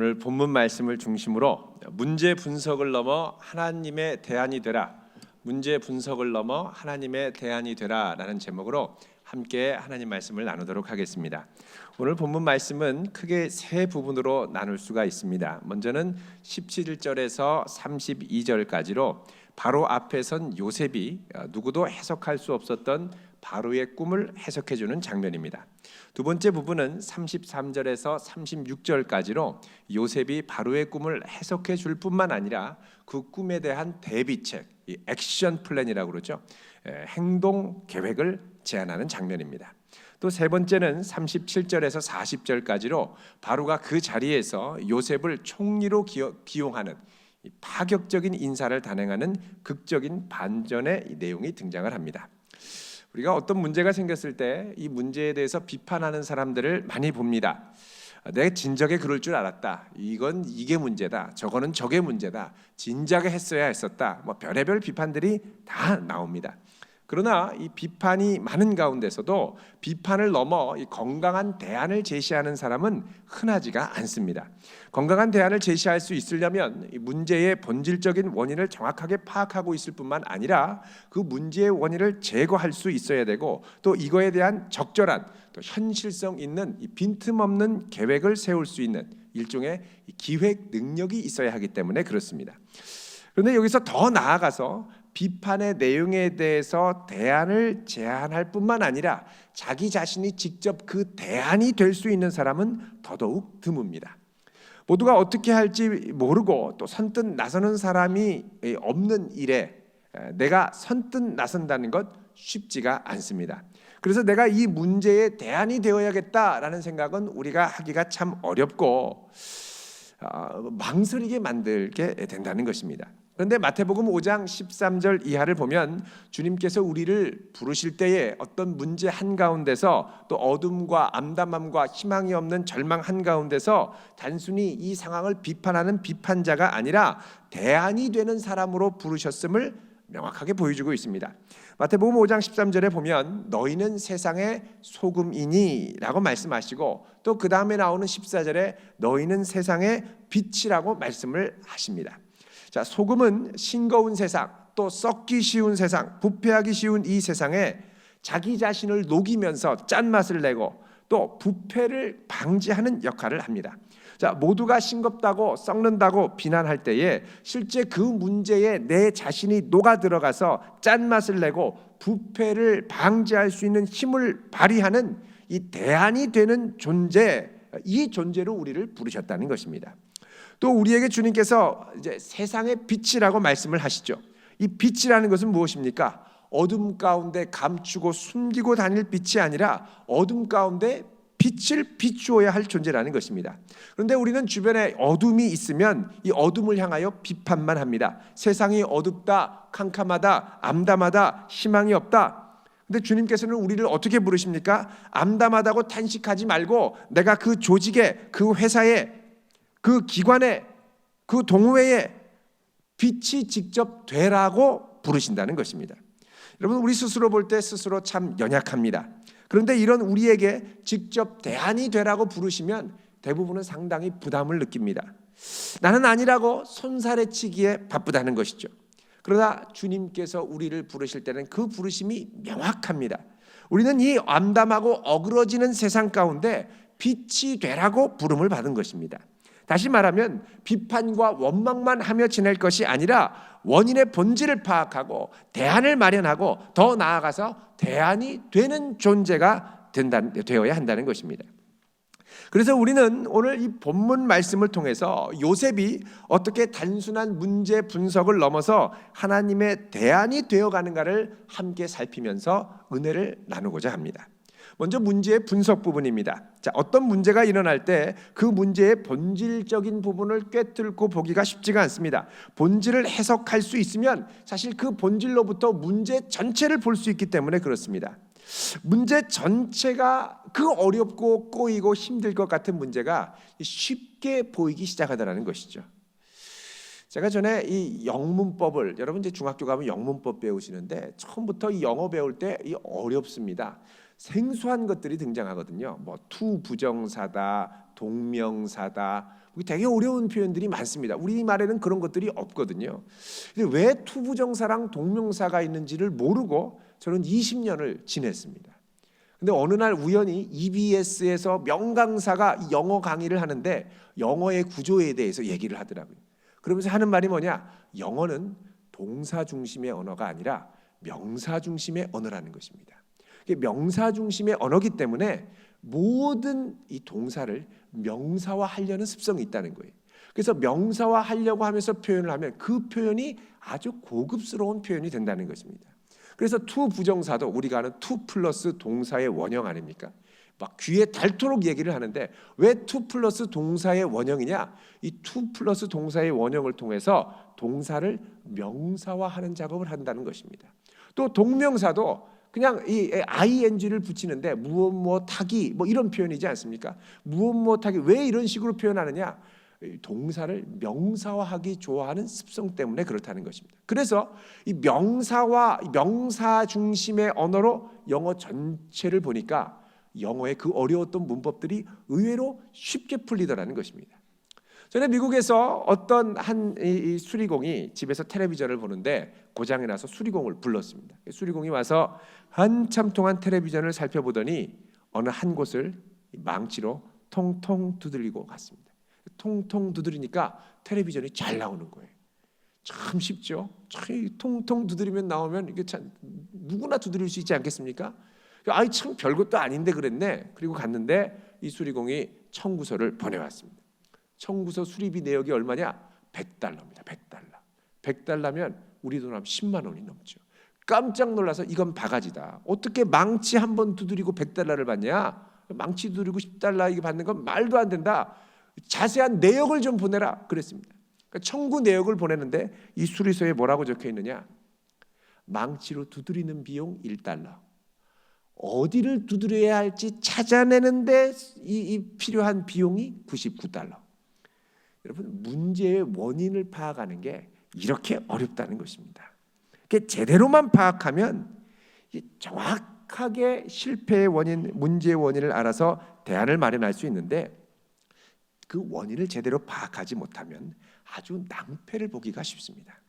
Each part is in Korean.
오늘 본문 말씀을 중심으로 문제 분석을 넘어 하나님의 대안이 되라, 문제 분석을 넘어 하나님의 대안이 되라라는 제목으로 함께 하나님 말씀을 나누도록 하겠습니다. 오늘 본문 말씀은 크게 세 부분으로 나눌 수가 있습니다. 먼저는 17절에서 32절까지로 바로 앞에 선 요셉이 누구도 해석할 수 없었던 바로의 꿈을 해석해 주는 장면입니다. 두 번째 부분은 33절에서 36절까지로 요셉이 바로의 꿈을 해석해 줄 뿐만 아니라 그 꿈에 대한 대비책, 이 액션 플랜이라고 그러죠. 행동 계획을 제안하는 장면입니다. 또 세 번째는 37절에서 40절까지로 바로가 그 자리에서 요셉을 총리로 기용하는 파격적인 인사를 단행하는 극적인 반전의 내용이 등장을 합니다. 우리가 어떤 문제가 생겼을 때 이 문제에 대해서 비판하는 사람들을 많이 봅니다. 내가 진작에 그럴 줄 알았다. 이게 문제다. 저거는 저게 문제다. 진작에 했어야 했었다. 별의별 비판들이 다 나옵니다. 그러나 이 비판이 많은 가운데서도 비판을 넘어 이 건강한 대안을 제시하는 사람은 흔하지가 않습니다. 건강한 대안을 제시할 수 있으려면 이 문제의 본질적인 원인을 정확하게 파악하고 있을 뿐만 아니라 그 문제의 원인을 제거할 수 있어야 되고, 또 이거에 대한 적절한 또 현실성 있는 이 빈틈없는 계획을 세울 수 있는 일종의 기획 능력이 있어야 하기 때문에 그렇습니다. 그런데 여기서 더 나아가서 비판의 내용에 대해서 대안을 제안할 뿐만 아니라 자기 자신이 직접 그 대안이 될 수 있는 사람은 더더욱 드뭅니다. 모두가 어떻게 할지 모르고 또 선뜻 나서는 사람이 없는 일에 내가 선뜻 나선다는 것 쉽지가 않습니다. 그래서 내가 이 문제에 대안이 되어야겠다라는 생각은 우리가 하기가 참 어렵고 망설이게 만들게 된다는 것입니다. 그런데 마태복음 5장 13절 이하를 보면 주님께서 우리를 부르실 때에 어떤 문제 한가운데서 또 어둠과 암담함과 희망이 없는 절망 한가운데서 단순히 이 상황을 비판하는 비판자가 아니라 대안이 되는 사람으로 부르셨음을 명확하게 보여주고 있습니다. 마태복음 5장 13절에 보면 너희는 세상의 소금이니 라고 말씀하시고, 또 그 다음에 나오는 14절에 너희는 세상의 빛이라고 말씀을 하십니다. 자, 소금은 싱거운 세상, 또 썩기 쉬운 세상, 부패하기 쉬운 이 세상에 자기 자신을 녹이면서 짠맛을 내고 또 부패를 방지하는 역할을 합니다. 자, 모두가 싱겁다고 썩는다고 비난할 때에 실제 그 문제에 내 자신이 녹아 들어가서 짠맛을 내고 부패를 방지할 수 있는 힘을 발휘하는 이 대안이 되는 존재, 이 존재로 우리를 부르셨다는 것입니다. 또 우리에게 주님께서 이제 세상의 빛이라고 말씀을 하시죠. 이 빛이라는 것은 무엇입니까? 어둠 가운데 감추고 숨기고 다닐 빛이 아니라 어둠 가운데 빛을 비추어야 할 존재라는 것입니다. 그런데 우리는 주변에 어둠이 있으면 이 어둠을 향하여 비판만 합니다. 세상이 어둡다, 캄캄하다, 암담하다, 희망이 없다. 근데 주님께서는 우리를 어떻게 부르십니까? 암담하다고 탄식하지 말고 내가 그 조직에, 그 회사에, 그 기관에, 그 동호회에 빛이 직접 되라고 부르신다는 것입니다. 여러분, 우리 스스로 볼 때 스스로 참 연약합니다. 그런데 이런 우리에게 직접 대안이 되라고 부르시면 대부분은 상당히 부담을 느낍니다. 나는 아니라고 손사래치기에 바쁘다는 것이죠. 그러나 주님께서 우리를 부르실 때는 그 부르심이 명확합니다. 우리는 이 암담하고 어그러지는 세상 가운데 빛이 되라고 부름을 받은 것입니다. 다시 말하면 비판과 원망만 하며 지낼 것이 아니라 원인의 본질을 파악하고 대안을 마련하고 더 나아가서 대안이 되는 존재가 되어야 한다는 것입니다. 그래서 우리는 오늘 이 본문 말씀을 통해서 요셉이 어떻게 단순한 문제 분석을 넘어서 하나님의 대안이 되어가는가를 함께 살피면서 은혜를 나누고자 합니다. 먼저 문제의 분석 부분입니다. 자, 어떤 문제가 일어날 때 그 문제의 본질적인 부분을 꿰뚫고 보기가 쉽지가 않습니다. 본질을 해석할 수 있으면 사실 그 본질로부터 문제 전체를 볼 수 있기 때문에 그렇습니다. 문제 전체가 그 어렵고 꼬이고 힘들 것 같은 문제가 쉽게 보이기 시작하더라는 것이죠. 제가 전에 이 영문법을, 여러분 이제 중학교 가면 영문법 배우시는데 처음부터 이 영어 배울 때 이 어렵습니다. 생소한 것들이 등장하거든요. 투부정사다, 동명사다, 되게 어려운 표현들이 많습니다. 우리말에는 그런 것들이 없거든요. 근데 왜 투부정사랑 동명사가 있는지를 모르고 저는 20년을 지냈습니다. 근데 어느 날 우연히 EBS에서 명강사가 영어 강의를 하는데 영어의 구조에 대해서 얘기를 하더라고요. 그러면서 하는 말이 뭐냐? 영어는 동사 중심의 언어가 아니라 명사 중심의 언어라는 것입니다. 명사 중심의 언어이기 때문에 모든 이 동사를 명사화하려는 습성이 있다는 거예요. 그래서 명사화하려고 하면서 표현을 하면 그 표현이 아주 고급스러운 표현이 된다는 것입니다. 그래서 투 부정사도 우리가 아는 투 플러스 동사의 원형 아닙니까? 막 귀에 닳도록 얘기를 하는데 왜 투 플러스 동사의 원형이냐? 이 투 플러스 동사의 원형을 통해서 동사를 명사화하는 작업을 한다는 것입니다. 또 동명사도 그냥 이 ing를 붙이는데 무엇 무엇하기 뭐 이런 표현이지 않습니까? 무엇 무엇하기 왜 이런 식으로 표현하느냐? 동사를 명사화하기 좋아하는 습성 때문에 그렇다는 것입니다. 그래서 이 명사 중심의 언어로 영어 전체를 보니까 영어의 그 어려웠던 문법들이 의외로 쉽게 풀리더라는 것입니다. 전에 미국에서 어떤 한 수리공이 집에서 텔레비전을 보는데 고장이 나서 수리공을 불렀습니다. 수리공이 와서 한참 동안 텔레비전을 살펴보더니 어느 한 곳을 망치로 통통 두들리고 갔습니다. 통통 두드리니까 텔레비전이 잘 나오는 거예요. 참 쉽죠. 통통 두드리면 나오면 이게 참 누구나 두드릴 수 있지 않겠습니까? 아이 참 별것도 아닌데 그랬네. 그리고 갔는데 이 수리공이 청구서를 보내왔습니다. 청구서 수리비 내역이 얼마냐? $100입니다. $100면 우리 돈 하면 10만 원이 넘죠. 깜짝 놀라서 이건 바가지다. 어떻게 망치 한 번 두드리고 $100를 받냐? 망치 두드리고 $10 이게 받는 건 말도 안 된다. 자세한 내역을 좀 보내라 그랬습니다. 그러니까 청구 내역을 보내는데 이 수리서에 뭐라고 적혀 있느냐? 망치로 두드리는 비용 $1. 어디를 두드려야 할지 찾아내는데 이 필요한 비용이 $99. 여러분 문제의 원인을 파악하는 게 이렇게 어렵다는 것입니다. 제대로만 파악하면 정확하게 실패의 원인, 문제의 원인을 알아서 대안을 마련할 수 있는데 그 원인을 제대로 파악하지 못하면 아주 낭패를 보기가 쉽습니다.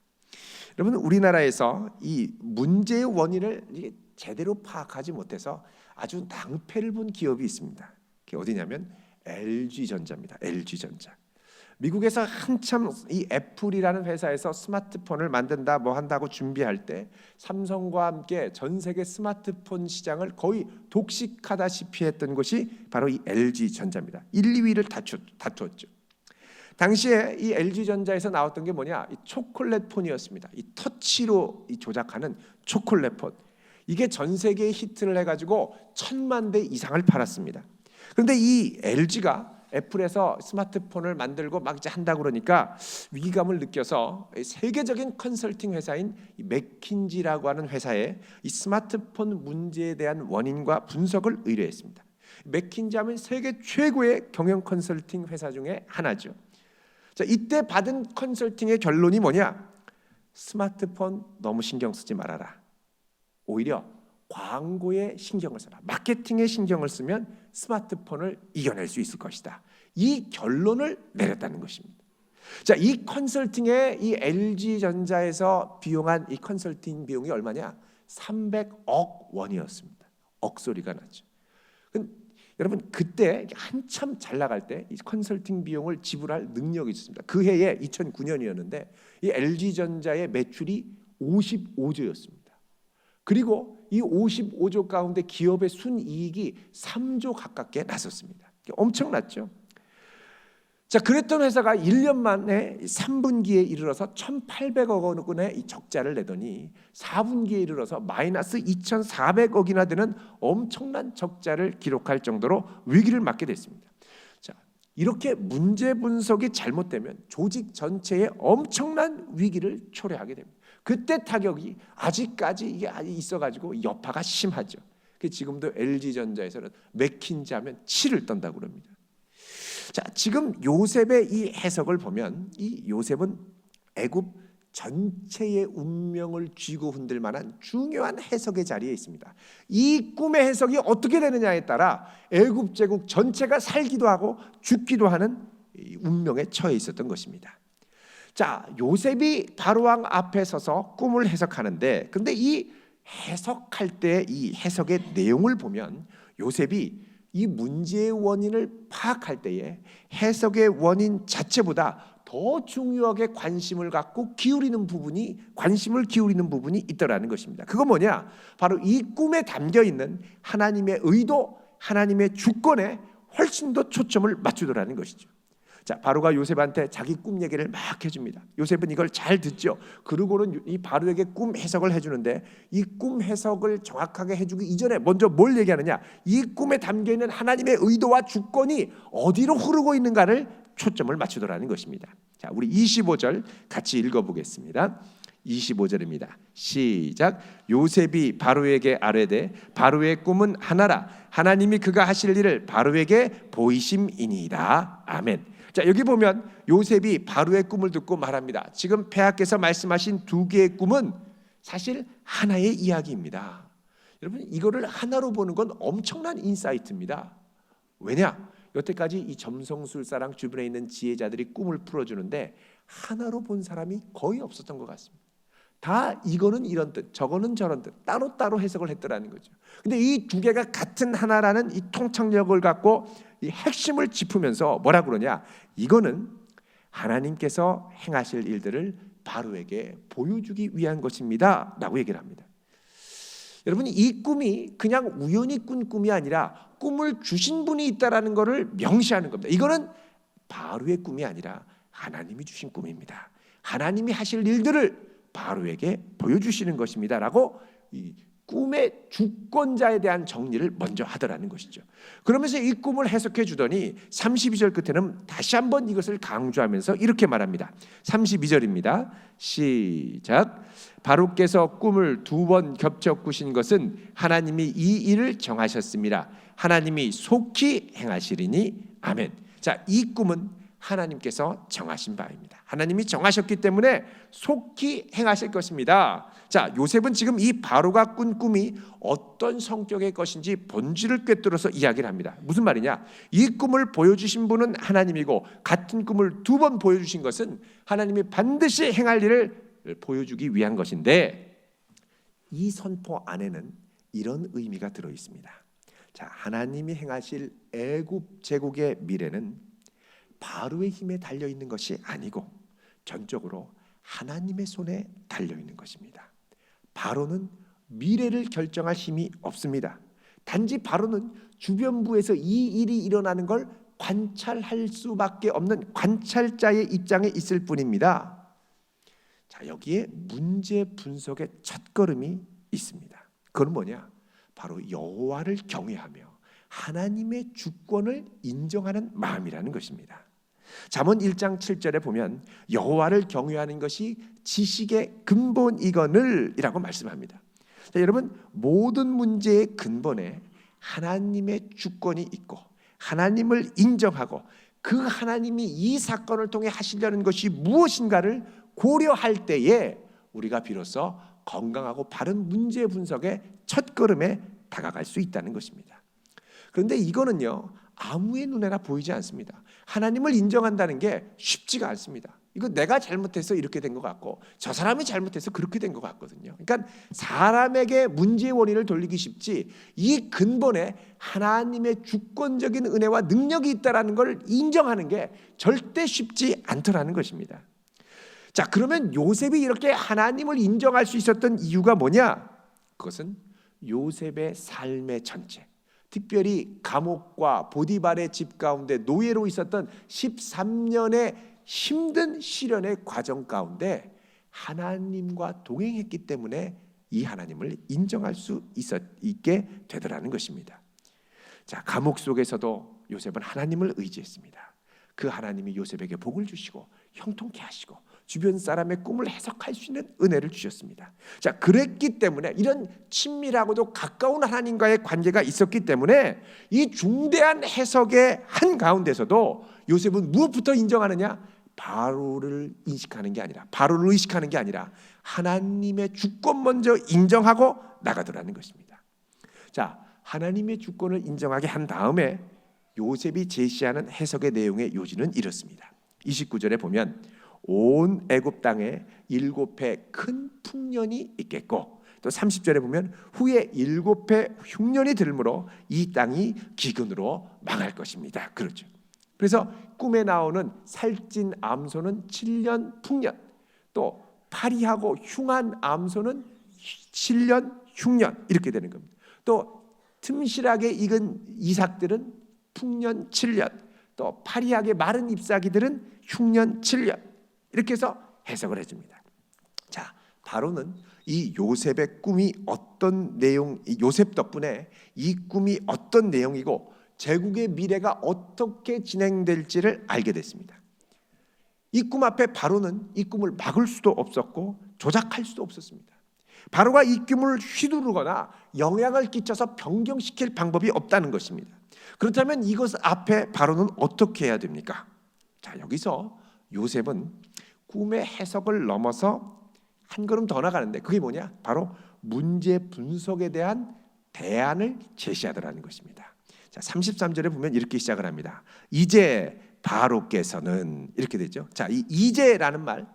여러분 우리나라에서 이 문제의 원인을 제대로 파악하지 못해서 아주 낭패를 본 기업이 있습니다. 그게 어디냐면 LG전자입니다. LG전자. 미국에서 한참 이 애플이라는 회사에서 스마트폰을 만든다 뭐 한다고 준비할 때 삼성과 함께 전 세계 스마트폰 시장을 거의 독식하다시피 했던 것이 바로 이 LG전자입니다. 1, 2위를 다투었죠. 당시에 이 LG전자에서 나왔던 게 뭐냐? 이 초콜릿 폰이었습니다. 이 터치로 조작하는 초콜릿 폰. 이게 전 세계에 히트를 해가지고 1,000만 대 이상을 팔았습니다. 그런데 이 LG가 애플에서 스마트폰을 만들고 막 이제 한다고 그러니까 위기감을 느껴서 세계적인 컨설팅 회사인 맥킨지라고 하는 회사에 이 스마트폰 문제에 대한 원인과 분석을 의뢰했습니다. 맥킨지 하면 세계 최고의 경영 컨설팅 회사 중에 하나죠. 자, 이때 받은 컨설팅의 결론이 뭐냐? 스마트폰 너무 신경 쓰지 말아라. 오히려 광고에 신경을 써라. 마케팅에 신경을 쓰면 스마트폰을 이겨낼 수 있을 것이다. 이 결론을 내렸다는 것입니다. 자, 이 컨설팅에 이 LG전자에서 비용한 이 컨설팅 비용이 얼마냐? 300억 원이었습니다. 억소리가 나죠. 여러분 그때 한참 잘 나갈 때 이 컨설팅 비용을 지불할 능력이 있었습니다. 그 해에 2009년이었는데 이 LG전자의 매출이 55조였습니다. 그리고 이 55조 가운데 기업의 순이익이 3조 가깝게 났었습니다. 엄청났죠. 자, 그랬던 회사가 1년 만에 3분기에 이르러서 1,800억 원의 적자를 내더니 4분기에 이르러서 마이너스 2,400억이나 되는 엄청난 적자를 기록할 정도로 위기를 맞게 됐습니다. 자, 이렇게 문제 분석이 잘못되면 조직 전체에 엄청난 위기를 초래하게 됩니다. 그때 타격이 아직까지 이게 있어가지고 여파가 심하죠. 지금도 LG전자에서는 맥킨지 하면 치를 떤다고 그럽니다. 자, 지금 요셉의 이 해석을 보면 이 요셉은 애굽 전체의 운명을 쥐고 흔들 만한 중요한 해석의 자리에 있습니다. 이 꿈의 해석이 어떻게 되느냐에 따라 애굽 제국 전체가 살기도 하고 죽기도 하는 운명에 처해 있었던 것입니다. 자, 요셉이 바로왕 앞에 서서 꿈을 해석하는데, 근데 이 해석할 때 이 해석의 내용을 보면 요셉이 이 문제의 원인을 파악할 때에 해석의 원인 자체보다 더 중요하게 관심을 기울이는 부분이 있더라는 것입니다. 그거 뭐냐? 바로 이 꿈에 담겨 있는 하나님의 의도, 하나님의 주권에 훨씬 더 초점을 맞추더라는 것이죠. 자, 바로가 요셉한테 자기 꿈 얘기를 막 해줍니다. 요셉은 이걸 잘 듣죠. 그러고는 이 바로에게 꿈 해석을 해주는데, 이 꿈 해석을 정확하게 해주기 이전에 먼저 뭘 얘기하느냐? 이 꿈에 담겨 있는 하나님의 의도와 주권이 어디로 흐르고 있는가를 초점을 맞추더라는 것입니다. 자, 우리 25절 같이 읽어보겠습니다. 25절입니다. 시작. 요셉이 바로에게 아뢰되 바로의 꿈은 하나라. 하나님이 그가 하실 일을 바로에게 보이심이니이다. 아멘. 자, 여기 보면 요셉이 바로의 꿈을 듣고 말합니다. 지금 폐하께서 말씀하신 두 개의 꿈은 사실 하나의 이야기입니다. 여러분, 이거를 하나로 보는 건 엄청난 인사이트입니다. 왜냐? 여태까지 이 점성술사랑 주변에 있는 지혜자들이 꿈을 풀어주는데 하나로 본 사람이 거의 없었던 것 같습니다. 다 이거는 이런 뜻, 저거는 저런 뜻, 따로따로 해석을 했더라는 거죠. 근데 이 두 개가 같은 하나라는 이 통찰력을 갖고 이 핵심을 짚으면서 뭐라 그러냐? 이거는 하나님께서 행하실 일들을 바로에게 보여주기 위한 것입니다 라고 얘기를 합니다. 여러분, 이 꿈이 그냥 우연히 꾼 꿈이 아니라 꿈을 주신 분이 있다라는 것을 명시하는 겁니다. 이거는 바로의 꿈이 아니라 하나님이 주신 꿈입니다. 하나님이 하실 일들을 바로에게 보여주시는 것입니다 라고 이 꿈의 주권자에 대한 정리를 먼저 하더라는 것이죠. 그러면서 이 꿈을 해석해 주더니 32절 끝에는 다시 한번 이것을 강조하면서 이렇게 말합니다. 32절입니다. 시작. 바로께서 꿈을 두 번 겹쳐 꾸신 것은 하나님이 이 일을 정하셨습니다. 하나님이 속히 행하시리니 아멘. 자, 이 꿈은 하나님께서 정하신 바입니다. 하나님이 정하셨기 때문에 속히 행하실 것입니다. 자, 요셉은 지금 이 바로가 꾼 꿈이 어떤 성격의 것인지 본질을 꿰뚫어서 이야기를 합니다. 무슨 말이냐? 이 꿈을 보여주신 분은 하나님이고 같은 꿈을 두 번 보여주신 것은 하나님이 반드시 행할 일을 보여주기 위한 것인데, 이 선포 안에는 이런 의미가 들어 있습니다. 자, 하나님이 행하실 애굽 제국의 미래는 바로의 힘에 달려 있는 것이 아니고 전적으로 하나님의 손에 달려 있는 것입니다. 바로는 미래를 결정할 힘이 없습니다. 단지 바로는 주변부에서 이 일이 일어나는 걸 관찰할 수밖에 없는 관찰자의 입장에 있을 뿐입니다. 자, 여기에 문제 분석의 첫걸음이 있습니다. 그건 뭐냐? 바로 여호와를 경외하며 하나님의 주권을 인정하는 마음이라는 것입니다. 잠언 1장 7절에 보면 여호와를 경외하는 것이 지식의 근본이거늘이라고 말씀합니다. 자, 여러분, 모든 문제의 근본에 하나님의 주권이 있고 하나님을 인정하고 그 하나님이 이 사건을 통해 하시려는 것이 무엇인가를 고려할 때에 우리가 비로소 건강하고 바른 문제 분석의 첫걸음에 다가갈 수 있다는 것입니다. 그런데 이거는요, 아무의 눈에나 보이지 않습니다. 하나님을 인정한다는 게 쉽지가 않습니다. 이거 내가 잘못해서 이렇게 된 것 같고 저 사람이 잘못해서 그렇게 된 것 같거든요. 그러니까 사람에게 문제의 원인을 돌리기 쉽지, 이 근본에 하나님의 주권적인 은혜와 능력이 있다는 걸 인정하는 게 절대 쉽지 않더라는 것입니다. 자, 그러면 요셉이 이렇게 하나님을 인정할 수 있었던 이유가 뭐냐? 그것은 요셉의 삶의 전체, 특별히 감옥과 보디발의 집 가운데 노예로 있었던 13년의 힘든 시련의 과정 가운데 하나님과 동행했기 때문에 이 하나님을 인정할 수 있게 되더라는 것입니다. 자, 감옥 속에서도 요셉은 하나님을 의지했습니다. 그 하나님이 요셉에게 복을 주시고 형통케 하시고 주변 사람의 꿈을 해석할 수 있는 은혜를 주셨습니다. 자, 그랬기 때문에 이런 친밀하고도 가까운 하나님과의 관계가 있었기 때문에 이 중대한 해석의 한 가운데서도 요셉은 무엇부터 인정하느냐? 바로를 인식하는 게 아니라, 바로를 의식하는 게 아니라 하나님의 주권 먼저 인정하고 나가더라는 것입니다. 자, 하나님의 주권을 인정하게 한 다음에 요셉이 제시하는 해석의 내용의 요지는 이렇습니다. 29절에 보면 온 애굽 땅에 7해 큰 풍년이 있겠고, 또 30절에 보면 후에 7해 흉년이 들므로 이 땅이 기근으로 망할 것입니다. 그렇죠. 그래서 꿈에 나오는 살찐 암소는 7년 풍년, 또 파리하고 흉한 암소는 7년 흉년, 이렇게 되는 겁니다. 또 틈실하게 익은 이삭들은 풍년 7년, 또 파리하게 마른 잎사귀들은 흉년 7년, 이렇게 해서 해석을 해줍니다. 자, 바로는 이 요셉의 꿈이 어떤 내용, 요셉 덕분에 이 꿈이 어떤 내용이고 제국의 미래가 어떻게 진행될지를 알게 됐습니다. 이 꿈 앞에 바로는 이 꿈을 막을 수도 없었고 조작할 수도 없었습니다. 바로가 이 꿈을 휘두르거나 영향을 끼쳐서 변경시킬 방법이 없다는 것입니다. 그렇다면 이것 앞에 바로는 어떻게 해야 됩니까? 자, 여기서 요셉은 꿈의 해석을 넘어서 한 걸음 더 나가는데, 그게 뭐냐? 바로 문제 분석에 대한 대안을 제시하더라는 것입니다. 자, 33절에 보면 이렇게 시작을 합니다. 이제 바로께서는, 이렇게 되죠. 자, 이 이제라는 말,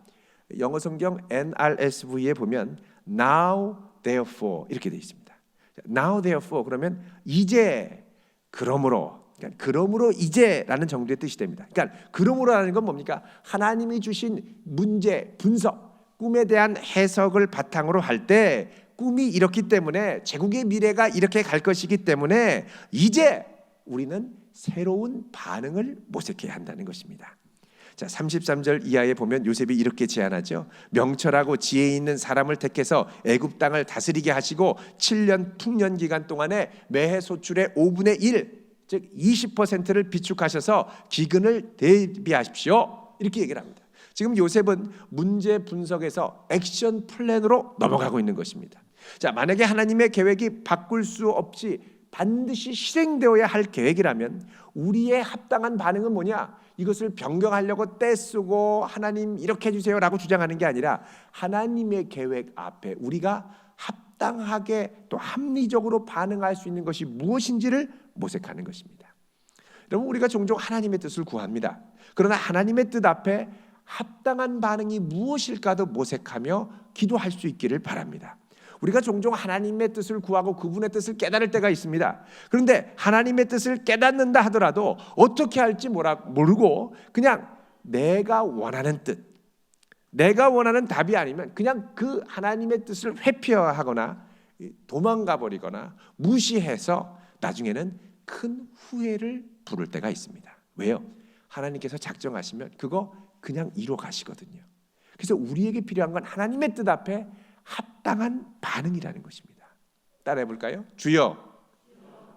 영어 성경 NRSV에 보면 now therefore 이렇게 되어 있습니다. now therefore 그러면 이제, 그러므로, 그러니까 그러므로 이제라는 정도의 뜻이 됩니다. 그러니까 그러므로라는 건 뭡니까? 하나님이 주신 문제 분석, 꿈에 대한 해석을 바탕으로 할 때 꿈이 이렇기 때문에, 제국의 미래가 이렇게 갈 것이기 때문에 이제 우리는 새로운 반응을 모색해야 한다는 것입니다. 자, 33절 이하에 보면 요셉이 이렇게 제안하죠. 명철하고 지혜 있는 사람을 택해서 애굽 땅을 다스리게 하시고 7년 풍년 기간 동안에 매해 소출의 5분의 1, 즉 20%를 비축하셔서 기근을 대비하십시오. 이렇게 얘기를 합니다. 지금 요셉은 문제 분석에서 액션 플랜으로 넘어가고 있는 것입니다. 자, 만약에 하나님의 계획이 바꿀 수 없이 반드시 실행되어야 할 계획이라면 우리의 합당한 반응은 뭐냐? 이것을 변경하려고 떼쓰고 하나님 이렇게 해주세요라고 주장하는 게 아니라 하나님의 계획 앞에 우리가 합당하게 또 합리적으로 반응할 수 있는 것이 무엇인지를 모색하는 것입니다. 여러분, 우리가 종종 하나님의 뜻을 구합니다. 그러나 하나님의 뜻 앞에 합당한 반응이 무엇일까도 모색하며 기도할 수 있기를 바랍니다. 우리가 종종 하나님의 뜻을 구하고 그분의 뜻을 깨달을 때가 있습니다. 그런데 하나님의 뜻을 깨닫는다 하더라도 어떻게 할지 모르고 그냥 내가 원하는 뜻, 내가 원하는 답이 아니면 그냥 그 하나님의 뜻을 회피하거나 도망가 버리거나 무시해서 나중에는 큰 후회를 부를 때가 있습니다. 왜요? 하나님께서 작정하시면 그거 그냥 이뤄 가시거든요. 그래서 우리에게 필요한 건 하나님의 뜻 앞에 합당한 반응이라는 것입니다. 따라해 볼까요? 주여,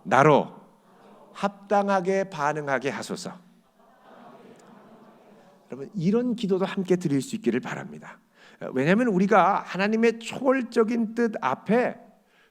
나로 합당하게 반응하게 하소서. 여러분, 이런 기도도 함께 드릴 수 있기를 바랍니다. 왜냐하면 우리가 하나님의 초월적인 뜻 앞에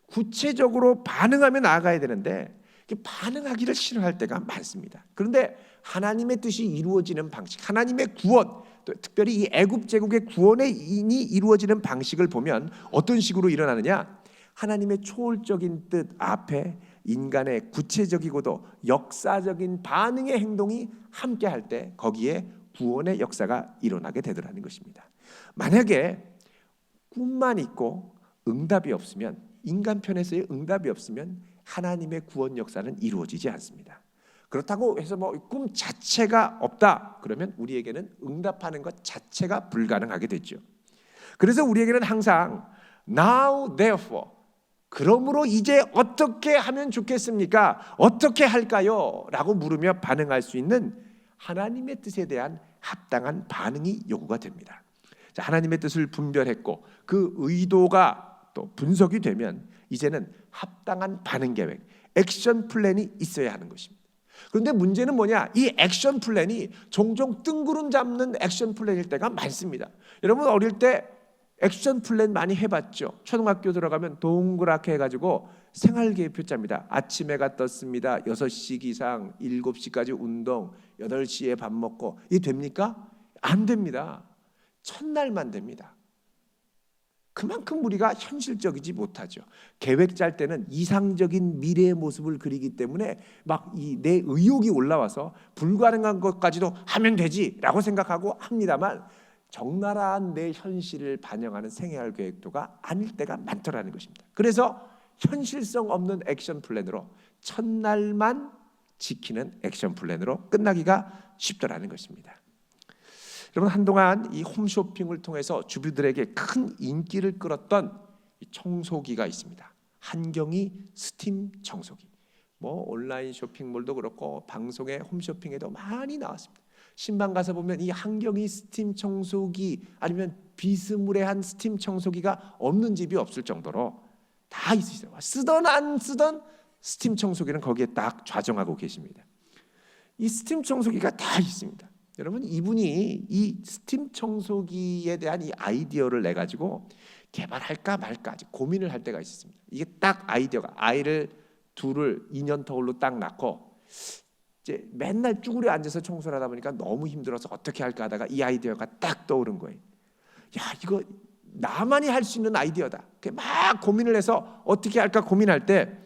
구체적으로 반응하며 나아가야 되는데 반응하기를 싫어할 때가 많습니다. 그런데 하나님의 뜻이 이루어지는 방식, 하나님의 구원, 또 특별히 이 애굽 제국의 구원의 인이 이루어지는 방식을 보면 어떤 식으로 일어나느냐? 하나님의 초월적인 뜻 앞에 인간의 구체적이고도 역사적인 반응의 행동이 함께할 때 거기에 구원의 역사가 일어나게 되더라는 것입니다. 만약에 꿈만 있고 응답이 없으면, 인간 편에서의 응답이 없으면 하나님의 구원 역사는 이루어지지 않습니다. 그렇다고 해서 꿈 자체가 없다 그러면 우리에게는 응답하는 것 자체가 불가능하게 되죠. 그래서 우리에게는 항상 now therefore, 그러므로 이제 어떻게 하면 좋겠습니까? 어떻게 할까요? 라고 물으며 반응할 수 있는 하나님의 뜻에 대한 합당한 반응이 요구가 됩니다. 자, 하나님의 뜻을 분별했고 그 의도가 또 분석이 되면 이제는 합당한 반응 계획, 액션 플랜이 있어야 하는 것입니다. 그런데 문제는 뭐냐? 이 액션 플랜이 종종 뜬구름 잡는 액션 플랜일 때가 많습니다. 여러분, 어릴 때 액션 플랜 많이 해봤죠? 초등학교 들어가면 동그랗게 해가지고 생활계획표 짭니다. 아침에가 떴습니다. 6시 기상, 7시까지 운동, 8시에 밥 먹고. 이게 됩니까? 안 됩니다. 첫날만 됩니다. 그만큼 우리가 현실적이지 못하죠. 계획 짤 때는 이상적인 미래의 모습을 그리기 때문에 막 내 의욕이 올라와서 불가능한 것까지도 하면 되지라고 생각하고 합니다만, 적나라한 내 현실을 반영하는 생애할 계획도가 아닐 때가 많더라는 것입니다. 그래서 현실성 없는 액션 플랜으로 첫날만 지키는 액션 플랜으로 끝나기가 쉽더라는 것입니다. 여러분, 한동안 이 홈쇼핑을 통해서 주부들에게 큰 인기를 끌었던 청소기가 있습니다. 한경이 스팀 청소기. 온라인 쇼핑몰도 그렇고 방송에 홈쇼핑에도 많이 나왔습니다. 신방 가서 보면 이 한경이 스팀 청소기 아니면 비스무리한 스팀 청소기가 없는 집이 없을 정도로 다 있으시죠. 쓰던 안 쓰던 스팀 청소기는 거기에 딱 좌정하고 계십니다. 이 스팀 청소기가 다 있습니다. 여러분, 이분이 이 스팀 청소기에 대한 이 아이디어를 내 가지고 개발할까 말까 아직 고민을 할 때가 있었습니다. 이게 딱 아이디어가, 아이를 둘을 2년 터울로 딱 낳고 이제 맨날 쭈그려 앉아서 청소를 하다 보니까 너무 힘들어서 어떻게 할까 하다가 이 아이디어가 딱 떠오른 거예요. 야, 이거 나만이 할 수 있는 아이디어다. 막 고민을 해서 어떻게 할까 고민할 때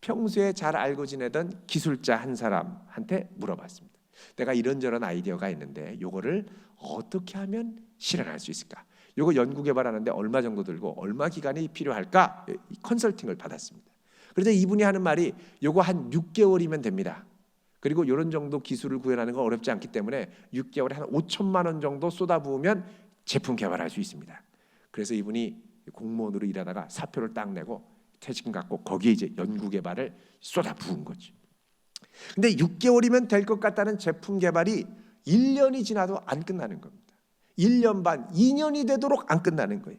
평소에 잘 알고 지내던 기술자 한 사람한테 물어봤습니다. 내가 이런저런 아이디어가 있는데 요거를 어떻게 하면 실현할 수 있을까? 요거 연구 개발하는데 얼마 정도 들고 얼마 기간이 필요할까? 컨설팅을 받았습니다. 그래서 이분이 하는 말이 요거 한 6개월이면 됩니다. 그리고 이런 정도 기술을 구현하는 건 어렵지 않기 때문에 6개월에 한 5천만 원 정도 쏟아부으면 제품 개발할 수 있습니다. 그래서 이분이 공무원으로 일하다가 사표를 딱 내고 퇴직금 갖고 거기에 이제 연구 개발을 쏟아부은 거죠. 근데 6개월이면 될 것 같다는 제품 개발이 1년이 지나도 안 끝나는 겁니다. 1년 반, 2년이 되도록 안 끝나는 거예요.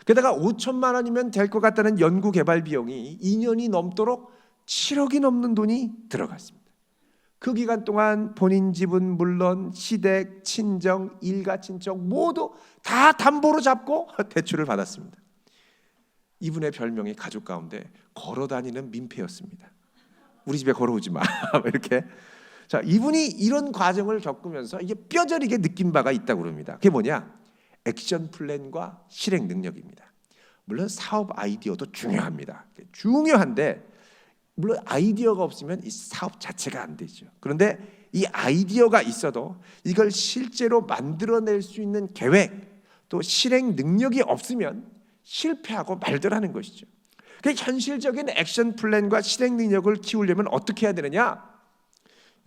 게다가 5천만 원이면 될 것 같다는 연구 개발 비용이 2년이 넘도록 7억이 넘는 돈이 들어갔습니다. 그 기간 동안 본인 집은 물론 시댁, 친정, 일가 친척 모두 다 담보로 잡고 대출을 받았습니다. 이분의 별명이 가족 가운데 걸어다니는 민폐였습니다. 우리 집에 걸어오지 마 이렇게. 자, 이분이 이런 과정을 겪으면서 이게 뼈저리게 느낀 바가 있다고 그럽니다. 그게 뭐냐? 액션 플랜과 실행 능력입니다. 물론 사업 아이디어도 중요합니다. 중요한데 물론 아이디어가 없으면 이 사업 자체가 안 되죠. 그런데 이 아이디어가 있어도 이걸 실제로 만들어낼 수 있는 계획 또 실행 능력이 없으면 실패하고 말더라는 것이죠. 그 현실적인 액션 플랜과 실행 능력을 키우려면 어떻게 해야 되느냐?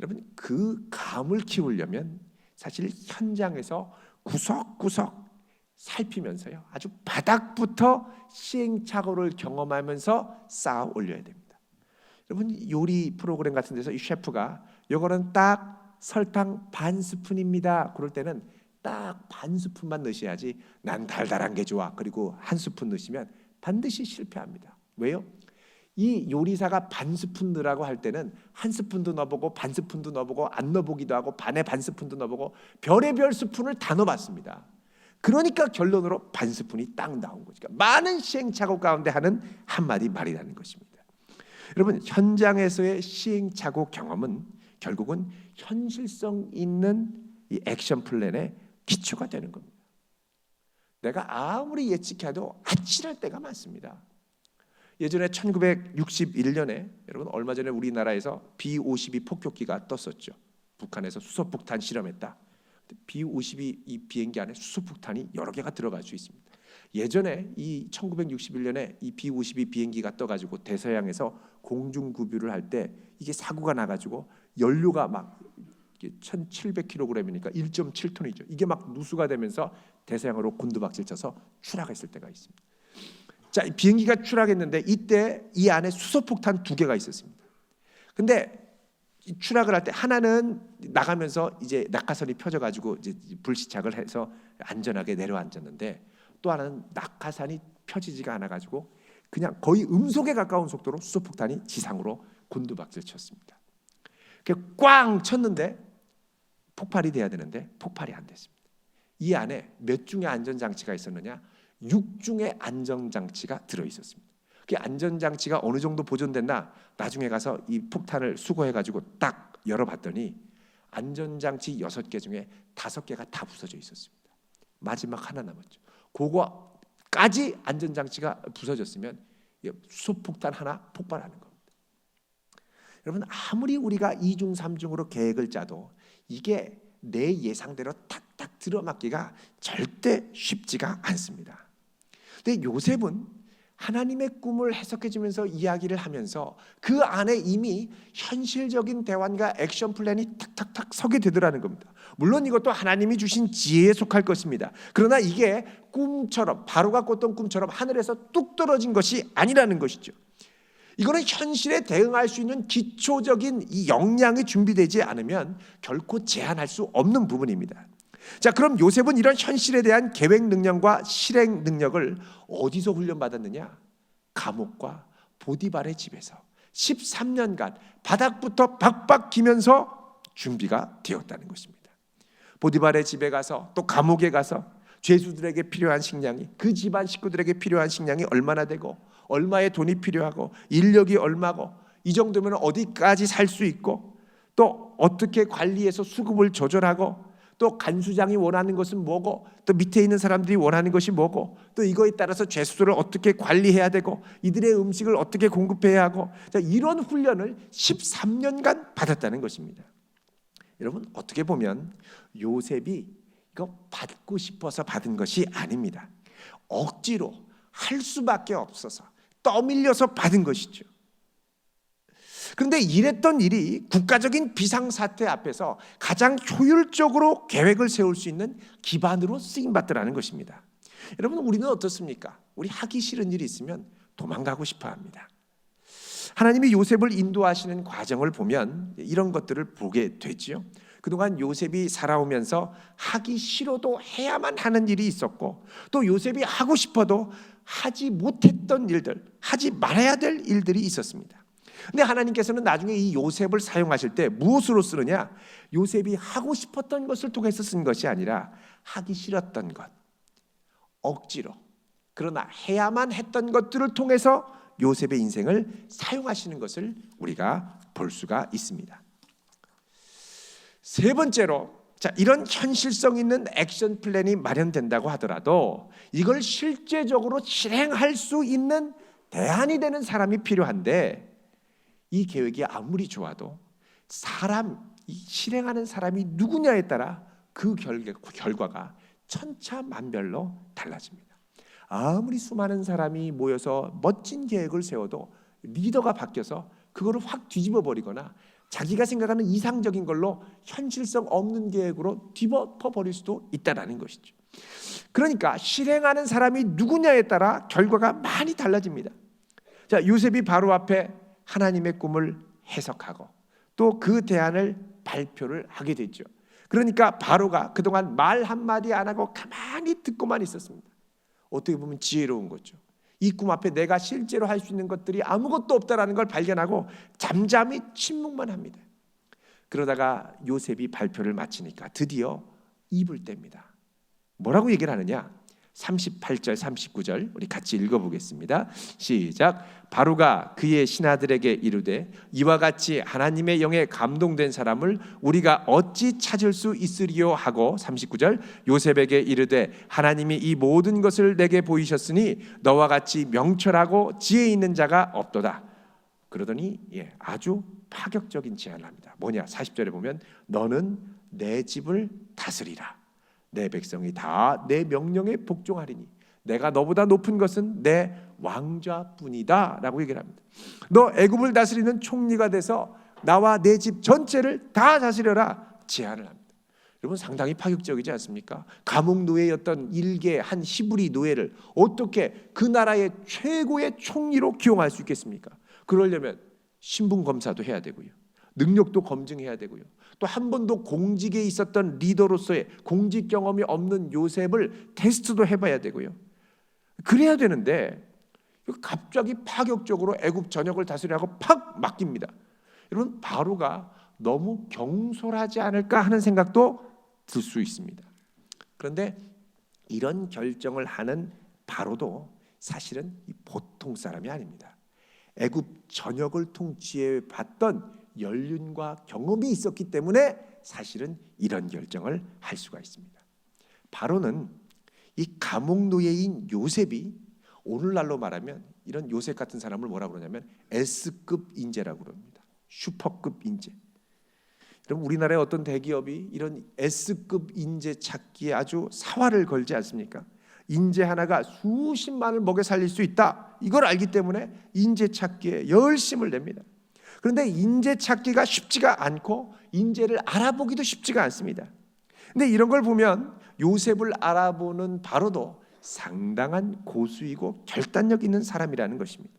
여러분, 그 감을 키우려면 사실 현장에서 구석구석 살피면서요, 아주 바닥부터 시행착오를 경험하면서 쌓아 올려야 됩니다. 여러분, 요리 프로그램 같은 데서 이 셰프가 요거는 딱 설탕 반 스푼입니다. 그럴 때는 딱 반 스푼만 넣으셔야지 난 달달한 게 좋아. 그리고 한 스푼 넣으시면 반드시 실패합니다. 왜요? 이 요리사가 반 스푼 넣으라고 할 때는 한 스푼도 넣어보고 반 스푼도 넣어보고 안 넣어보기도 하고 반에 반 스푼도 넣어보고 별의별 스푼을 다 넣어봤습니다. 그러니까 결론으로 반 스푼이 딱 나온 거죠. 그러니까 많은 시행착오 가운데 하는 한마디 말이라는 것입니다. 여러분, 현장에서의 시행착오 경험은 결국은 현실성 있는 이 액션 플랜의 기초가 되는 겁니다. 내가 아무리 예측해도 아찔할 때가 많습니다. 예전에 1961년에 여러분 얼마 전에 우리나라에서 B-52 폭격기가 떴었죠. 북한에서 수소폭탄 실험했다. B-52 이 비행기 안에 수소폭탄이 여러 개가 들어갈 수 있습니다. 예전에 이 1961년에 이 B-52 비행기가 떠가지고 대서양에서 공중구비를 할 때 이게 사고가 나가지고 연료가 막 1,700kg이니까 1.7톤이죠. 이게 막 누수가 되면서 대서양으로 곤두박질 쳐서 추락했을 때가 있습니다. 자, 비행기가 추락했는데 이때 이 안에 수소폭탄 2개가 있었습니다. 근데 추락을 할 때 하나는 나가면서 이제 낙하선이 펴져가지고 이제 불시착을 해서 안전하게 내려앉았는데 또 하나는 낙하산이 펴지지가 않아가지고 그냥 거의 음속에 가까운 속도로 수소폭탄이 지상으로 곤두박질 쳤습니다. 꽝 쳤는데 폭발이 돼야 되는데 폭발이 안 됐습니다. 이 안에 몇 중의 안전장치가 있었느냐? 6중의 안전장치가 들어있었습니다. 그 안전장치가 어느 정도 보존됐나? 나중에 가서 이 폭탄을 수거해가지고 딱 열어봤더니 안전장치 6개 중에 5개가 다 부서져 있었습니다. 마지막 하나 남았죠. 그거 까지 안전장치가 부서졌으면 수소폭탄 하나 폭발하는 겁니다. 여러분, 아무리 우리가 2중 3중으로 계획을 짜도 이게 내 예상대로 탁탁 들어맞기가 절대 쉽지가 않습니다. 근데 요셉은 하나님의 꿈을 해석해주면서 이야기를 하면서 그 안에 이미 현실적인 대안과 액션 플랜이 탁탁탁 서게 되더라는 겁니다. 물론 이것도 하나님이 주신 지혜에 속할 것입니다. 그러나 이게 꿈처럼, 바로가 꿨던 꿈처럼 하늘에서 뚝 떨어진 것이 아니라는 것이죠. 이거는 현실에 대응할 수 있는 기초적인 이 역량이 준비되지 않으면 결코 제한할 수 없는 부분입니다. 자, 그럼 요셉은 이런 현실에 대한 계획 능력과 실행 능력을 어디서 훈련받았느냐? 감옥과 보디발의 집에서 13년간 바닥부터 박박 기면서 준비가 되었다는 것입니다. 보디발의 집에 가서 또 감옥에 가서 죄수들에게 필요한 식량이, 그 집안 식구들에게 필요한 식량이 얼마나 되고 얼마의 돈이 필요하고 인력이 얼마고 이 정도면 어디까지 살 수 있고 또 어떻게 관리해서 수급을 조절하고 또 간수장이 원하는 것은 뭐고 또 밑에 있는 사람들이 원하는 것이 뭐고 또 이거에 따라서 죄수들을 어떻게 관리해야 되고 이들의 음식을 어떻게 공급해야 하고, 자, 이런 훈련을 13년간 받았다는 것입니다. 여러분, 어떻게 보면 요셉이 이거 받고 싶어서 받은 것이 아닙니다. 억지로 할 수밖에 없어서 떠밀려서 받은 것이죠. 그런데 이랬던 일이 국가적인 비상사태 앞에서 가장 효율적으로 계획을 세울 수 있는 기반으로 쓰임받더라는 것입니다. 여러분, 우리는 어떻습니까? 우리 하기 싫은 일이 있으면 도망가고 싶어 합니다. 하나님이 요셉을 인도하시는 과정을 보면 이런 것들을 보게 되죠. 그동안 요셉이 살아오면서 하기 싫어도 해야만 하는 일이 있었고 또 요셉이 하고 싶어도 하지 못했던 일들, 하지 말아야 될 일들이 있었습니다. 근데 하나님께서는 나중에 이 요셉을 사용하실 때 무엇으로 쓰느냐? 요셉이 하고 싶었던 것을 통해서 쓴 것이 아니라 하기 싫었던 것, 억지로, 그러나 해야만 했던 것들을 통해서 요셉의 인생을 사용하시는 것을 우리가 볼 수가 있습니다. 세 번째로, 자, 이런 현실성 있는 액션 플랜이 마련된다고 하더라도 이걸 실제적으로 실행할 수 있는 대안이 되는 사람이 필요한데, 이 계획이 아무리 좋아도 실행하는 사람이 누구냐에 따라 그 결과가 천차만별로 달라집니다. 아무리 수많은 사람이 모여서 멋진 계획을 세워도 리더가 바뀌어서 그거를 확 뒤집어 버리거나 자기가 생각하는 이상적인 걸로 현실성 없는 계획으로 뒤집어 버릴 수도 있다는 것이죠. 그러니까 실행하는 사람이 누구냐에 따라 결과가 많이 달라집니다. 자, 요셉이 바로 앞에 하나님의 꿈을 해석하고 또 그 대안을 발표를 하게 됐죠. 그러니까 바로가 그동안 말 한마디 안 하고 가만히 듣고만 있었습니다. 어떻게 보면 지혜로운 거죠. 이 꿈 앞에 내가 실제로 할 수 있는 것들이 아무것도 없다라는 걸 발견하고 잠잠히 침묵만 합니다. 그러다가 요셉이 발표를 마치니까 드디어 입을 뗍니다. 뭐라고 얘기를 하느냐? 38절 39절 우리 같이 읽어보겠습니다. 시작. 바로가 그의 신하들에게 이르되 이와 같이 하나님의 영에 감동된 사람을 우리가 어찌 찾을 수 있으리요 하고 39절 요셉에게 이르되 하나님이 이 모든 것을 내게 보이셨으니 너와 같이 명철하고 지혜 있는 자가 없도다. 그러더니 아주 파격적인 제안을 합니다. 뭐냐? 40절에 보면 너는 내 집을 다스리라. 내 백성이 다 내 명령에 복종하리니 내가 너보다 높은 것은 내 왕좌뿐이다 라고 얘기를 합니다. 너 애굽을 다스리는 총리가 돼서 나와 내 집 전체를 다 다스려라 제안을 합니다. 여러분, 상당히 파격적이지 않습니까? 감옥 노예였던 일개 한 히브리 노예를 어떻게 그 나라의 최고의 총리로 기용할 수 있겠습니까? 그러려면 신분 검사도 해야 되고요, 능력도 검증해야 되고요, 또 한 번도 공직에 있었던 리더로서의 공직 경험이 없는 요셉을 테스트도 해봐야 되고요. 그래야 되는데 갑자기 파격적으로 애굽 전역을 다스리라고 팍 맡깁니다. 여러분, 바로가 너무 경솔하지 않을까 하는 생각도 들 수 있습니다. 그런데 이런 결정을 하는 바로도 사실은 보통 사람이 아닙니다. 애굽 전역을 통치해 봤던 연륜과 경험이 있었기 때문에 사실은 이런 결정을 할 수가 있습니다. 바로는 이 감옥 노예인 요셉이 오늘날로 말하면 이런 요셉 같은 사람을 뭐라고 그러냐면 S급 인재라고 그럽니다. 슈퍼급 인재. 그럼 우리나라의 어떤 대기업이 이런 S급 인재 찾기에 아주 사활을 걸지 않습니까? 인재 하나가 수십만을 먹여 살릴 수 있다. 이걸 알기 때문에 인재 찾기에 열심을 냅니다. 그런데 인재 찾기가 쉽지가 않고 인재를 알아보기도 쉽지가 않습니다. 근데 이런 걸 보면 요셉을 알아보는 바로도 상당한 고수이고 결단력 있는 사람이라는 것입니다.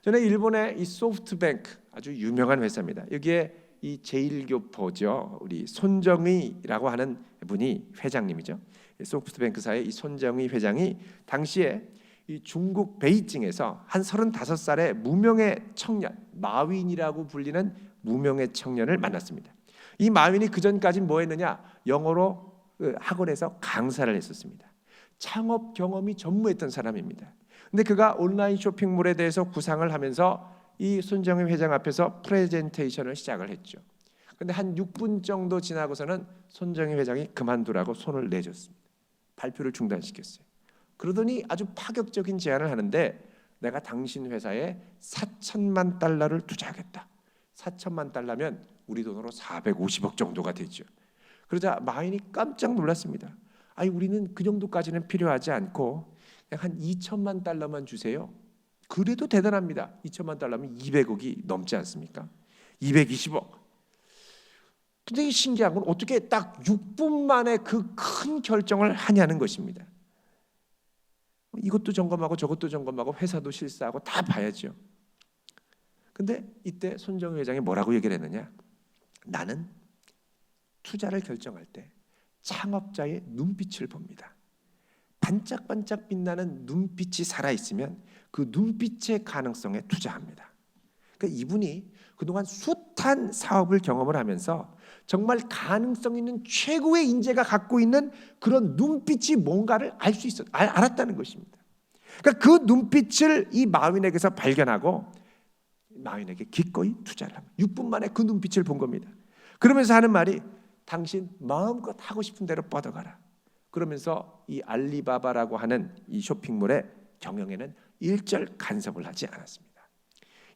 저는 일본의 이 소프트뱅크 아주 유명한 회사입니다. 여기에 이 제1교포죠. 우리 손정의라고 하는 분이 회장님이죠. 소프트뱅크사의 이 손정의 회장이 당시에 이 중국 베이징에서 한 35살의 무명의 청년, 마윈이라고 불리는 무명의 청년을 만났습니다. 이 마윈이 그 전까지 뭐 했느냐? 영어로 학원에서 강사를 했었습니다. 창업 경험이 전무했던 사람입니다. 근데 그가 온라인 쇼핑몰에 대해서 구상을 하면서 이 손정의 회장 앞에서 프레젠테이션을 시작을 했죠. 근데 한 6분 정도 지나고서는 손정의 회장이 그만두라고 손을 내줬습니다. 발표를 중단시켰어요. 그러더니 아주 파격적인 제안을 하는데 내가 당신 회사에 4천만 달러를 투자하겠다. 4천만 달러면 우리 돈으로 450억 정도가 되죠. 그러자 마윈이 깜짝 놀랐습니다. 아니 우리는 그 정도까지는 필요하지 않고 그냥 한 2천만 달러만 주세요. 그래도 대단합니다. 2천만 달러면 200억이 넘지 않습니까? 220억. 근데 신기한 건 어떻게 딱 6분 만에 그 큰 결정을 하냐는 것입니다. 이것도 점검하고 저것도 점검하고 회사도 실사하고 다 봐야죠. 근데 이때 손정의 회장이 뭐라고 얘기를 했느냐? 나는 투자를 결정할 때 창업자의 눈빛을 봅니다. 반짝반짝 빛나는 눈빛이 살아있으면 그 눈빛의 가능성에 투자합니다. 그러니까 이분이 그동안 숱한 사업을 경험을 하면서 정말 가능성 있는 최고의 인재가 갖고 있는 그런 눈빛이 뭔가를 알았다는 것입니다. 그러니까 그 눈빛을 이 마윈에게서 발견하고 마윈에게 기꺼이 투자를 합니다. 6분 만에 그 눈빛을 본 겁니다. 그러면서 하는 말이 당신 마음껏 하고 싶은 대로 뻗어가라. 그러면서 이 알리바바라고 하는 이 쇼핑몰의 경영에는 일절 간섭을 하지 않았습니다.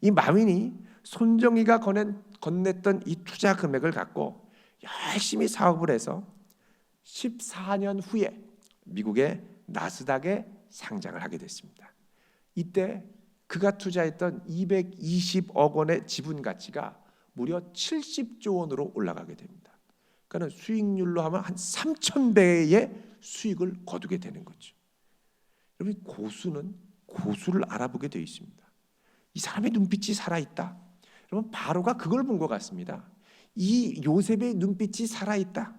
이 마윈이 손정의가 건넸던 이 투자 금액을 갖고 열심히 사업을 해서 14년 후에 미국의 나스닥에 상장을 하게 됐습니다. 이때 그가 투자했던 220억 원의 지분 가치가 무려 70조 원으로 올라가게 됩니다. 그러니까 수익률로 하면 한 3,000배의 수익을 거두게 되는 거죠. 여러분 고수는 고수를 알아보게 되어 있습니다. 이 사람의 눈빛이 살아있다. 여러분 바로가 그걸 본 것 같습니다. 이 요셉의 눈빛이 살아있다.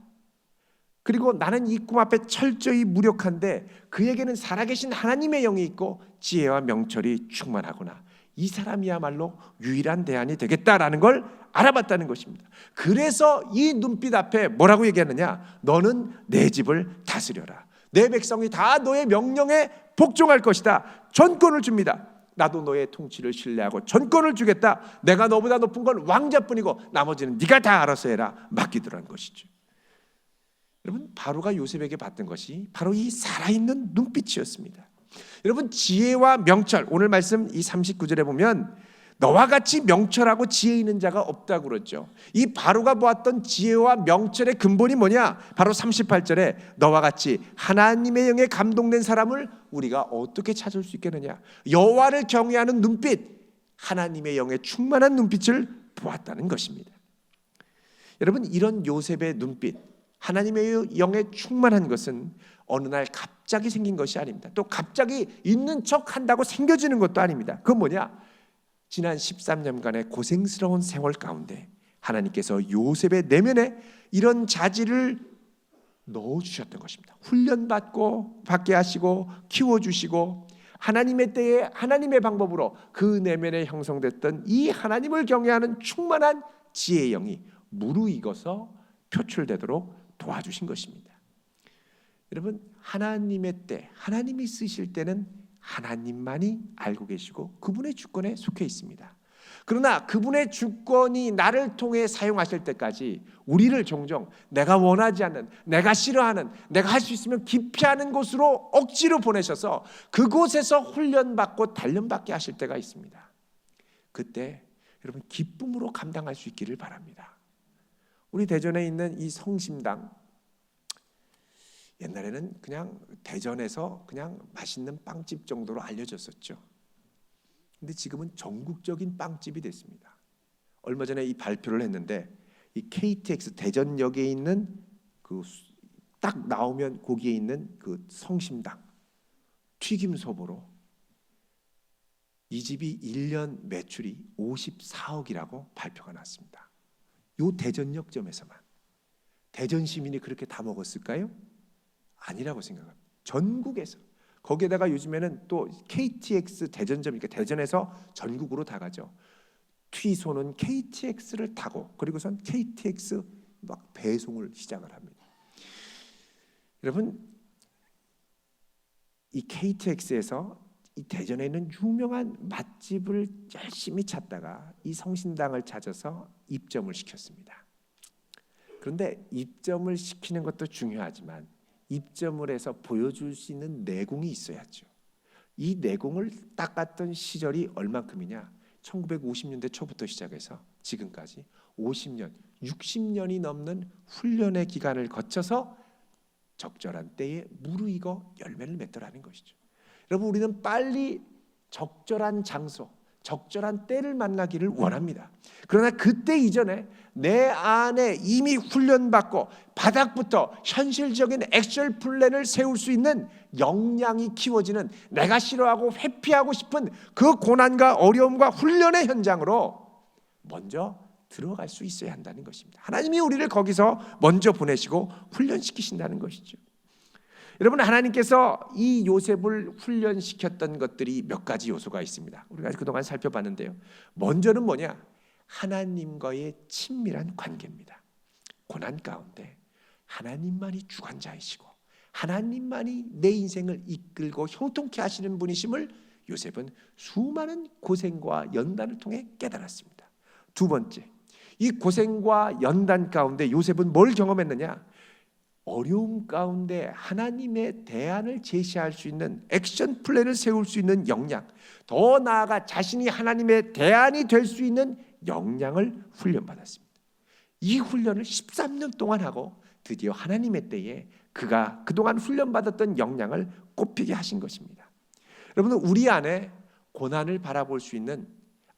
그리고 나는 이 꿈 앞에 철저히 무력한데 그에게는 살아계신 하나님의 영이 있고 지혜와 명철이 충만하구나. 이 사람이야말로 유일한 대안이 되겠다라는 걸 알아봤다는 것입니다. 그래서 이 눈빛 앞에 뭐라고 얘기하느냐? 너는 내 집을 다스려라. 내 백성이 다 너의 명령에 복종할 것이다. 전권을 줍니다. 나도 너의 통치를 신뢰하고 전권을 주겠다. 내가 너보다 높은 건 왕자뿐이고 나머지는 네가 다 알아서 해라. 맡기더라는 것이죠. 여러분 바로가 요셉에게 받던 것이 바로 이 살아있는 눈빛이었습니다. 여러분 지혜와 명철, 오늘 말씀 이 39절에 보면 너와 같이 명철하고 지혜 있는 자가 없다고 그러죠. 이 바로가 보았던 지혜와 명철의 근본이 뭐냐? 바로 38절에 너와 같이 하나님의 영에 감동된 사람을 우리가 어떻게 찾을 수 있겠느냐? 여호와를 경외하는 눈빛, 하나님의 영에 충만한 눈빛을 보았다는 것입니다. 여러분 이런 요셉의 눈빛, 하나님의 영에 충만한 것은 어느 날 갑자기 생긴 것이 아닙니다. 또 갑자기 있는 척 한다고 생겨지는 것도 아닙니다. 그건 뭐냐? 지난 13년간의 고생스러운 세월 가운데 하나님께서 요셉의 내면에 이런 자질을 넣어주셨던 것입니다. 훈련받고 받게 하시고 키워주시고 하나님의 때에 하나님의 방법으로 그 내면에 형성됐던 이 하나님을 경외하는 충만한 지혜의 영이 무르익어서 표출되도록 도와주신 것입니다. 여러분 하나님의 때, 하나님이 쓰실 때는 하나님만이 알고 계시고 그분의 주권에 속해 있습니다. 그러나 그분의 주권이 나를 통해 사용하실 때까지 우리를 종종 내가 원하지 않는, 내가 싫어하는, 내가 할 수 있으면 기피하는 곳으로 억지로 보내셔서 그곳에서 훈련받고 단련받게 하실 때가 있습니다. 그때 여러분 기쁨으로 감당할 수 있기를 바랍니다. 우리 대전에 있는 이 성심당, 옛날에는 그냥 대전에서 그냥 맛있는 빵집 정도로 알려졌었죠. 근데 지금은 전국적인 빵집이 됐습니다. 얼마 전에 이 발표를 했는데 이 KTX 대전역에 있는 그 딱 나오면 거기에 있는 그 성심당 튀김소보로 이 집이 1년 매출이 54억이라고 발표가 났습니다. 요 대전역점에서만. 대전 시민이 그렇게 다 먹었을까요? 아니라고 생각합니다. 전국에서. 거기에다가 요즘에는 또 KTX 대전점이니까 대전에서 전국으로 다 가죠. 튀소는 KTX를 타고 그리고선 KTX 막 배송을 시작을 합니다. 여러분, 이 KTX에서 이 대전에 있는 유명한 맛집을 열심히 찾다가 이 성심당을 찾아서 입점을 시켰습니다. 그런데 입점을 시키는 것도 중요하지만 입점을 해서 보여줄 수 있는 내공이 있어야죠. 이 내공을 닦았던 시절이 얼만큼이냐? 1950년대 초부터 시작해서 지금까지 50년, 60년이 넘는 훈련의 기간을 거쳐서 적절한 때에 무르익어 열매를 맺더라는 것이죠. 여러분, 우리는 빨리 적절한 장소, 적절한 때를 만나기를 원합니다. 그러나 그때 이전에 내 안에 이미 훈련받고 바닥부터 현실적인 액션 플랜을 세울 수 있는 역량이 키워지는, 내가 싫어하고 회피하고 싶은 그 고난과 어려움과 훈련의 현장으로 먼저 들어갈 수 있어야 한다는 것입니다. 하나님이 우리를 거기서 먼저 보내시고 훈련시키신다는 것이죠. 여러분, 하나님께서 이 요셉을 훈련시켰던 것들이 몇 가지 요소가 있습니다. 우리가 그동안 살펴봤는데요. 먼저는 뭐냐? 하나님과의 친밀한 관계입니다. 고난 가운데 하나님만이 주관자이시고 하나님만이 내 인생을 이끌고 형통케 하시는 분이심을 요셉은 수많은 고생과 연단을 통해 깨달았습니다. 두 번째, 이 고생과 연단 가운데 요셉은 뭘 경험했느냐? 어려움 가운데 하나님의 대안을 제시할 수 있는 액션 플랜을 세울 수 있는 역량, 더 나아가 자신이 하나님의 대안이 될 수 있는 역량을 훈련받았습니다. 이 훈련을 13년 동안 하고 드디어 하나님의 때에 그가 그동안 훈련받았던 역량을 꼽히게 하신 것입니다. 여러분, 우리 안에 고난을 바라볼 수 있는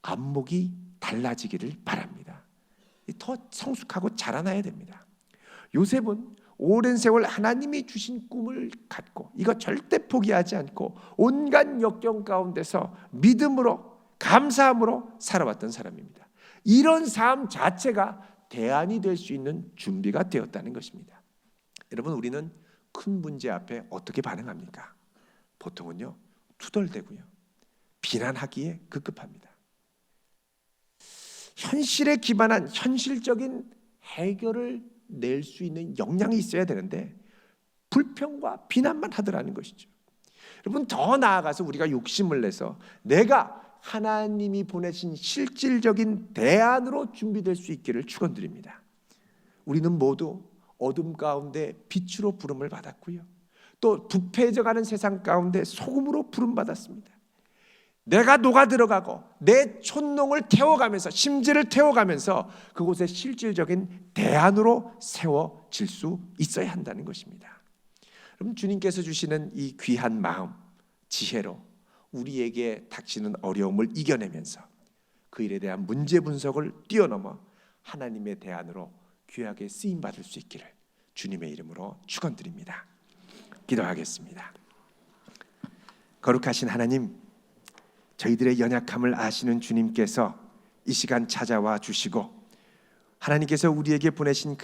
안목이 달라지기를 바랍니다. 더 성숙하고 자라나야 됩니다. 요셉은 오랜 세월 하나님이 주신 꿈을 갖고 이거 절대 포기하지 않고 온갖 역경 가운데서 믿음으로 감사함으로 살아왔던 사람입니다. 이런 삶 자체가 대안이 될 수 있는 준비가 되었다는 것입니다. 여러분, 우리는 큰 문제 앞에 어떻게 반응합니까? 보통은요, 투덜대고요, 비난하기에 급급합니다. 현실에 기반한 현실적인 해결을 낼 수 있는 역량이 있어야 되는데 불평과 비난만 하더라는 것이죠. 여러분, 더 나아가서 우리가 욕심을 내서 내가 하나님이 보내신 실질적인 대안으로 준비될 수 있기를 축원드립니다. 우리는 모두 어둠 가운데 빛으로 부름을 받았고요, 또 부패져가는 세상 가운데 소금으로 부름받았습니다. 내가 녹아 들어가고 내 촌농을 태워가면서, 심지를 태워가면서 그곳에 실질적인 대안으로 세워질 수 있어야 한다는 것입니다. 그럼 주님께서 주시는 이 귀한 마음, 지혜로 우리에게 닥치는 어려움을 이겨내면서 그 일에 대한 문제 분석을 뛰어넘어 하나님의 대안으로 귀하게 쓰임받을 수 있기를 주님의 이름으로 축원드립니다. 기도하겠습니다. 거룩하신 하나님, 저희들의 연약함을 아시는 주님께서 이 시간 찾아와 주시고 하나님께서 우리에게 보내신